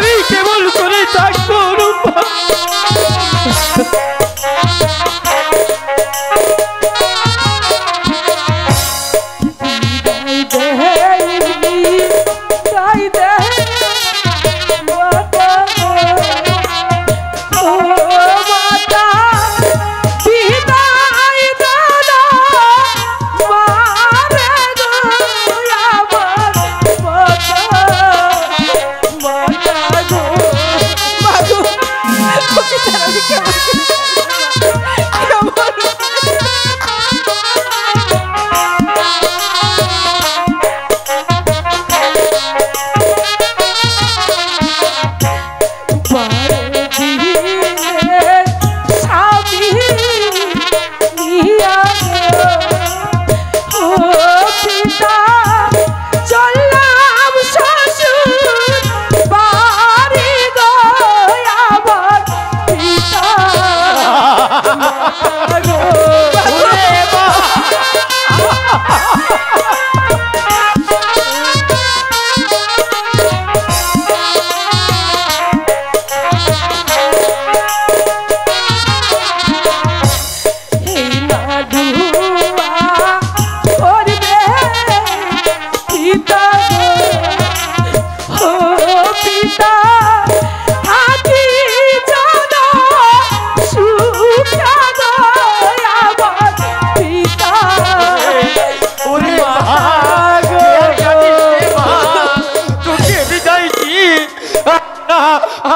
আমি কেমন করে থাকবো রূপা?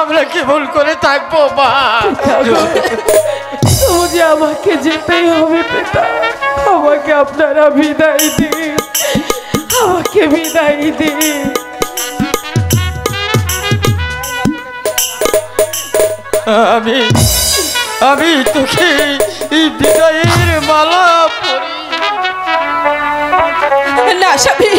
আমরা কি ভুল করে থাকবো মা? মুঝে আমাকে যেতেই হবে পিতা, আমাকে আপনারা বিদায় দিন, আমাকে বিদায় দিন। আমি আমি তোকে এই বিদায়ের মালা পরি না স্বামী,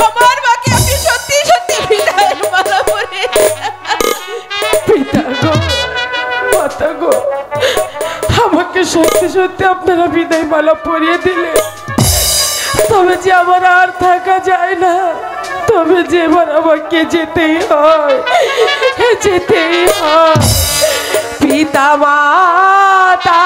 আমার মাকে আপনি সত্যি সত্যি বিদায়ের মালা পরে পিতা গো, মাতা গো, আমাকে সত্যি সত্যি আপনারা বিদায় মালা পরিয়ে দিলে তবে যে আমার আর থাকা যায় না, তবে যে এবার আমাকে যেতেই হয়, যেতেই হয়। পিতা মাতা